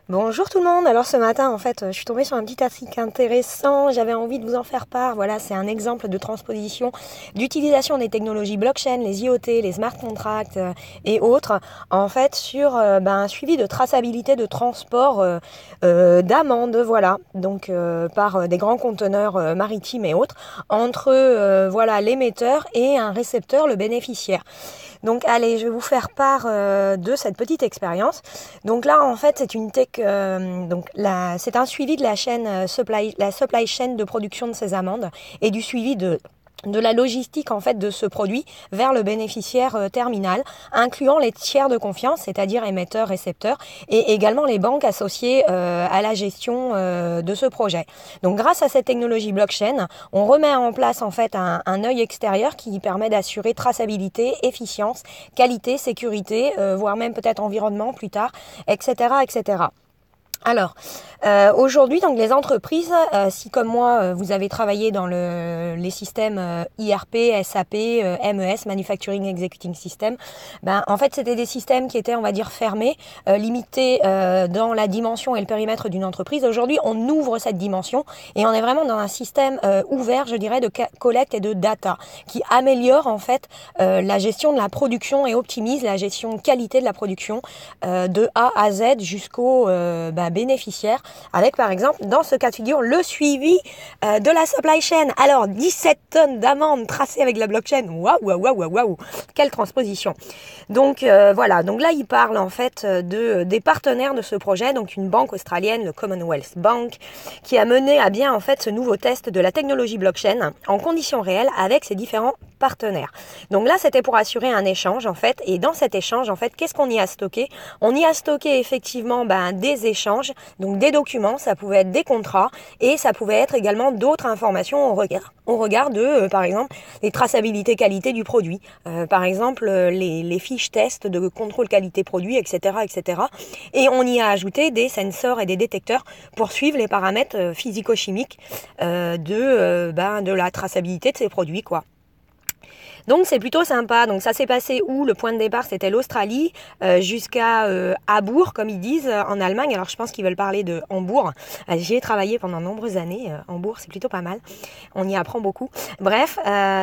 Bonjour tout le monde. Alors ce matin, en fait, je suis tombée sur un petit article intéressant. J'avais envie de vous en faire part. Voilà, c'est un exemple de transposition, d'utilisation des technologies blockchain, les IoT, les smart contracts et autres, en fait, sur un suivi de traçabilité de transport d'amendes, voilà, donc par des grands conteneurs maritimes et autres, entre voilà l'émetteur et un récepteur, le bénéficiaire. Donc allez, je vais vous faire part de cette petite expérience. Donc là, en fait, c'est une tech, c'est un suivi de la chaîne la supply chain de production de ces amendes et du suivi de la logistique en fait de ce produit vers le bénéficiaire terminal, incluant les tiers de confiance, c'est-à-dire émetteurs, récepteurs, et également les banques associées à la gestion de ce projet. Donc grâce à cette technologie blockchain, on remet en place en fait un œil extérieur qui permet d'assurer traçabilité, efficience, qualité, sécurité, voire même peut-être environnement plus tard, etc., etc. Alors, aujourd'hui, donc les entreprises, si comme moi, vous avez travaillé dans les systèmes IRP, SAP, MES, Manufacturing Executing System, en fait, c'était des systèmes qui étaient, on va dire, fermés, limités dans la dimension et le périmètre d'une entreprise. Aujourd'hui, on ouvre cette dimension et on est vraiment dans un système ouvert, je dirais, de collecte et de data qui améliore, en fait, la gestion de la production et optimise la gestion de qualité de la production de A à Z jusqu'au bénéficiaires, avec par exemple dans ce cas de figure le suivi de la supply chain. Alors 17 tonnes d'amendes tracées avec la blockchain, waouh, quelle transposition. Donc voilà, donc là il parle en fait des partenaires de ce projet, donc une banque australienne, le Commonwealth Bank, qui a mené à bien en fait ce nouveau test de la technologie blockchain en conditions réelles avec ses différents partenaires. Donc là c'était pour assurer un échange en fait, et dans cet échange en fait qu'est-ce qu'on y a stocké? On y a stocké effectivement des échanges, donc des documents, ça pouvait être des contrats et ça pouvait être également d'autres informations au regard de, par exemple, les traçabilités qualité du produit, par exemple les fiches tests de contrôle qualité produit, etc., etc. Et on y a ajouté des sensors et des détecteurs pour suivre les paramètres physico-chimiques de la traçabilité de ces produits, quoi. Donc c'est plutôt sympa. Donc ça s'est passé où? Le point de départ c'était l'Australie jusqu'à Hambourg comme ils disent en Allemagne. Alors je pense qu'ils veulent parler de Hambourg. J'y ai travaillé pendant de nombreuses années. Hambourg c'est plutôt pas mal. On y apprend beaucoup. Bref,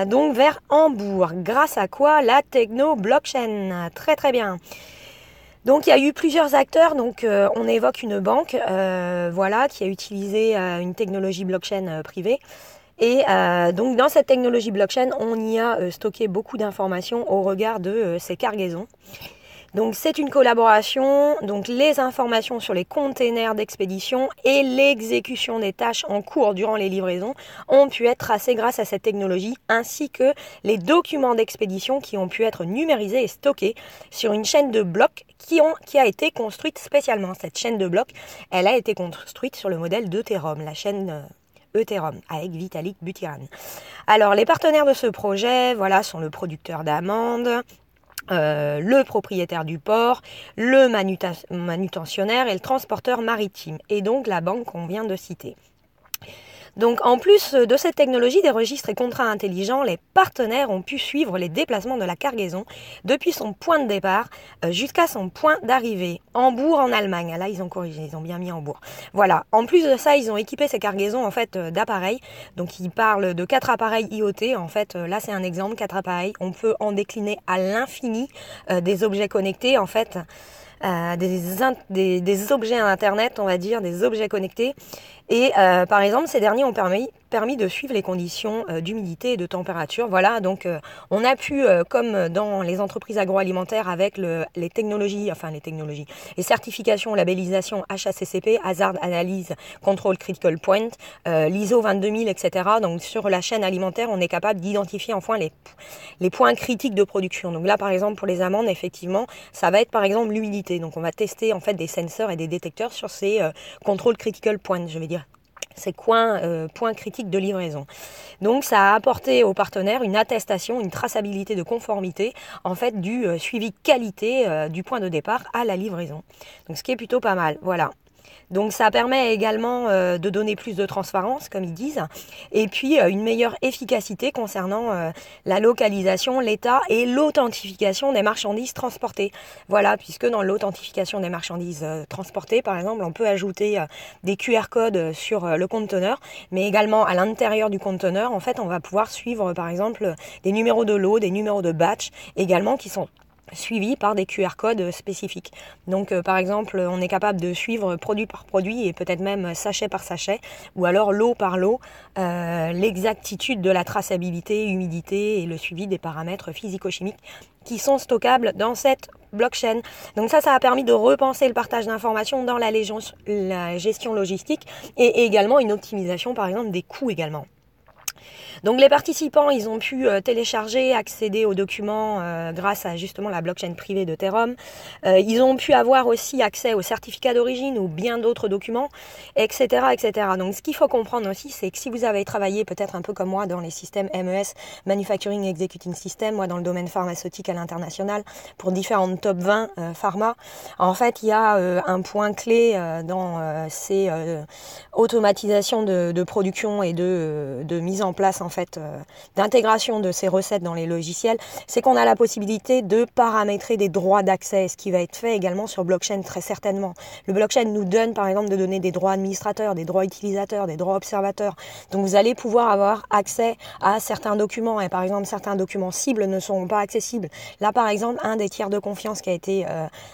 donc vers Hambourg. Grâce à quoi? La techno blockchain. Très très bien. Donc il y a eu plusieurs acteurs, donc on évoque une banque voilà, qui a utilisé une technologie blockchain privée. Et donc dans cette technologie blockchain, on y a stocké beaucoup d'informations au regard de ces cargaisons. Donc c'est une collaboration, donc les informations sur les containers d'expédition et l'exécution des tâches en cours durant les livraisons ont pu être tracées grâce à cette technologie, ainsi que les documents d'expédition qui ont pu être numérisés et stockés sur une chaîne de blocs qui a été construite spécialement. Cette chaîne de blocs, elle a été construite sur le modèle d'Ethereum, la chaîne Ethereum avec Vitalik Buterin. Alors les partenaires de ce projet, voilà, sont le producteur d'amandes, le propriétaire du port, le manutentionnaire et le transporteur maritime, et donc la banque qu'on vient de citer. Donc en plus de cette technologie des registres et contrats intelligents, les partenaires ont pu suivre les déplacements de la cargaison depuis son point de départ jusqu'à son point d'arrivée. Hambourg en Allemagne. Là ils ont corrigé, ils ont bien mis Hambourg. Voilà. En plus de ça, ils ont équipé ces cargaisons en fait d'appareils. Donc ils parlent de 4 appareils IoT. En fait là c'est un exemple, 4 appareils. On peut en décliner à l'infini des objets connectés en fait. Des objets à Internet, on va dire, des objets connectés. Et par exemple, ces derniers ont permis de suivre les conditions d'humidité et de température. Voilà, donc on a pu, comme dans les entreprises agroalimentaires avec les certifications, labellisation HACCP, Hazard Analyse, Control Critical Point, l'ISO 22000, etc. Donc sur la chaîne alimentaire, on est capable d'identifier enfin les points critiques de production. Donc là, par exemple, pour les amandes, effectivement, ça va être par exemple l'humidité. Donc on va tester en fait des sensors et des détecteurs sur ces Control Critical Points, je vais dire. Ces points critiques de livraison. Donc ça a apporté aux partenaires une attestation, une traçabilité de conformité en fait du suivi qualité du point de départ à la livraison. Donc ce qui est plutôt pas mal. Voilà. Donc ça permet également de donner plus de transparence, comme ils disent, et puis une meilleure efficacité concernant la localisation, l'état et l'authentification des marchandises transportées. Voilà, puisque dans l'authentification des marchandises transportées, par exemple, on peut ajouter des QR codes sur le conteneur, mais également à l'intérieur du conteneur, en fait, on va pouvoir suivre, par exemple, des numéros de lot, des numéros de batch, également qui sont suivis par des QR codes spécifiques. Donc par exemple, on est capable de suivre produit par produit et peut-être même sachet par sachet, ou alors lot par lot, l'exactitude de la traçabilité, humidité et le suivi des paramètres physico-chimiques qui sont stockables dans cette blockchain. Donc ça a permis de repenser le partage d'informations dans la gestion logistique et également une optimisation par exemple des coûts également. Donc les participants, ils ont pu télécharger, accéder aux documents grâce à justement la blockchain privée d'Ethereum. Ils ont pu avoir aussi accès aux certificats d'origine ou bien d'autres documents, etc., etc. Donc ce qu'il faut comprendre aussi, c'est que si vous avez travaillé peut-être un peu comme moi dans les systèmes MES, Manufacturing Executing System, moi dans le domaine pharmaceutique à l'international, pour différentes top 20 pharma, en fait il y a un point clé dans ces automatisations de production et de mise en place en fait d'intégration de ces recettes dans les logiciels, c'est qu'on a la possibilité de paramétrer des droits d'accès, ce qui va être fait également sur blockchain très certainement. Le blockchain nous donne par exemple de donner des droits administrateurs, des droits utilisateurs, des droits observateurs. Donc vous allez pouvoir avoir accès à certains documents et par exemple certains documents cibles ne seront pas accessibles. Là par exemple un des tiers de confiance qui a été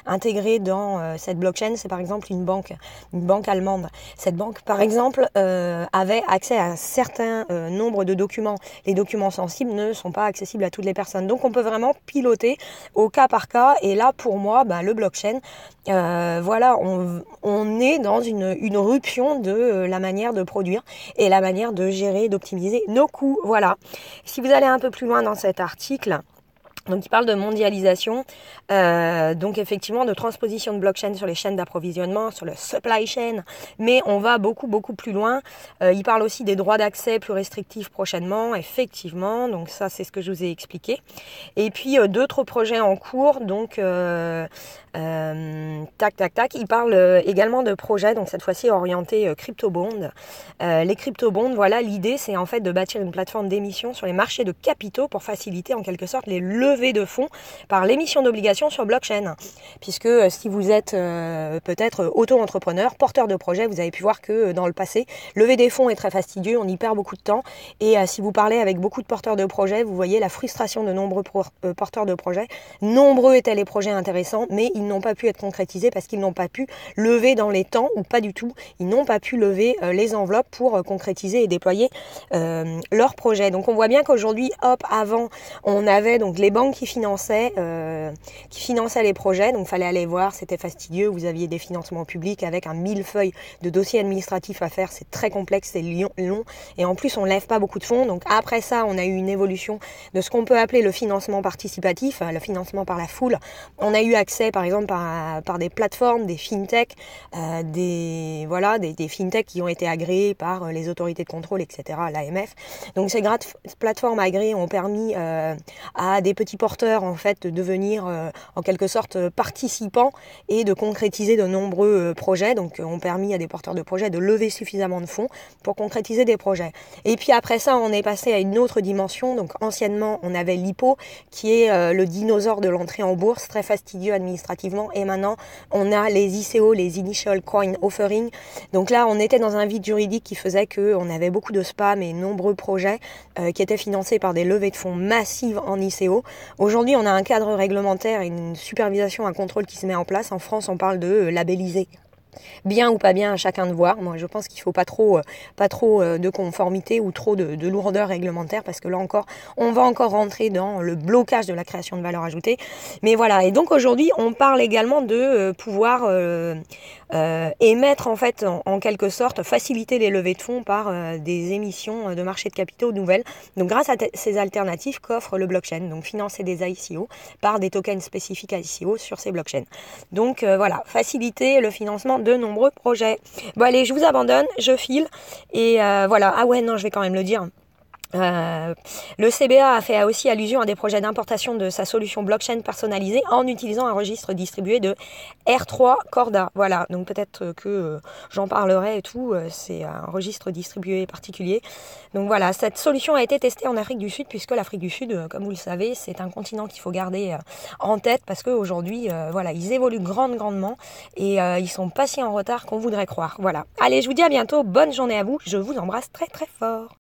intégré dans cette blockchain, c'est par exemple une banque allemande. Cette banque par exemple avait accès à un certain nombre de documents. Les documents sensibles ne sont pas accessibles à toutes les personnes. Donc on peut vraiment piloter au cas par cas. Et là pour moi, le blockchain, voilà, on est dans une rupture de la manière de produire et la manière de gérer, d'optimiser nos coûts. Voilà. Si vous allez un peu plus loin dans cet article, donc il parle de mondialisation, donc effectivement de transposition de blockchain sur les chaînes d'approvisionnement, sur le supply chain, mais on va beaucoup plus loin. Il parle aussi des droits d'accès plus restrictifs prochainement, effectivement, donc ça c'est ce que je vous ai expliqué. Et puis d'autres projets en cours, donc il parle également de projets, donc cette fois-ci orientés crypto-bonds. Les crypto-bonds, voilà, l'idée c'est en fait de bâtir une plateforme d'émission sur les marchés de capitaux pour faciliter en quelque sorte les levées de fonds par l'émission d'obligations sur blockchain. Puisque si vous êtes peut-être auto-entrepreneur, porteur de projet, vous avez pu voir que dans le passé, lever des fonds est très fastidieux, on y perd beaucoup de temps. Et si vous parlez avec beaucoup de porteurs de projets, vous voyez la frustration de nombreux porteurs de projets. Nombreux étaient les projets intéressants, mais ils n'ont pas pu être concrétisés parce qu'ils n'ont pas pu lever dans les temps ou pas du tout. Ils n'ont pas pu lever les enveloppes pour concrétiser et déployer leurs projets. Donc on voit bien qu'aujourd'hui, avant, on avait donc les banques qui finançaient les projets, donc fallait aller voir, c'était fastidieux, vous aviez des financements publics avec un millefeuille de dossiers administratifs à faire, c'est très complexe, c'est long, et en plus on lève pas beaucoup de fonds. Donc après ça, on a eu une évolution de ce qu'on peut appeler le financement participatif, le financement par la foule. On a eu accès par exemple par des plateformes, des fintech, des fintech qui ont été agréés par les autorités de contrôle, etc., l'AMF. Donc ces plateformes agréées ont permis à des petits porteurs en fait de devenir en quelque sorte participants et de concrétiser de nombreux projets. Donc ont permis à des porteurs de projets de lever suffisamment de fonds pour concrétiser des projets. Et puis après ça, on est passé à une autre dimension. Donc anciennement, on avait l'IPO qui est le dinosaure de l'entrée en bourse, très fastidieux administrativement. Et maintenant, on a les ICO, les Initial Coin Offering. Donc là, on était dans un vide juridique qui faisait qu'on avait beaucoup de spam et nombreux projets qui étaient financés par des levées de fonds massives en ICO. Aujourd'hui, on a un cadre réglementaire et une supervision, un contrôle qui se met en place. En France, on parle de labelliser. Bien ou pas bien, à chacun de voir. Moi, je pense qu'il faut pas trop de conformité ou trop de lourdeur réglementaire parce que là encore, on va encore rentrer dans le blocage de la création de valeur ajoutée. Mais voilà. Et donc aujourd'hui, on parle également de pouvoir émettre en fait, en quelque sorte, faciliter les levées de fonds par des émissions de marché de capitaux nouvelles. Donc grâce à ces alternatives qu'offre le blockchain, donc financer des ICO par des tokens spécifiques ICO sur ces blockchains. Donc voilà, faciliter le financement de nombreux projets. Bon allez, je vous abandonne, je file et voilà. Ah ouais, non, je vais quand même le dire. Le CBA a fait aussi allusion à des projets d'importation de sa solution blockchain personnalisée en utilisant un registre distribué de R3 Corda. Voilà, donc peut-être que j'en parlerai et tout, c'est un registre distribué particulier. Donc voilà, cette solution a été testée en Afrique du Sud, puisque l'Afrique du Sud, comme vous le savez, c'est un continent qu'il faut garder en tête, parce qu'aujourd'hui, voilà, ils évoluent grandement, et ils sont pas si en retard qu'on voudrait croire. Voilà. Allez, je vous dis à bientôt, bonne journée à vous, je vous embrasse très fort.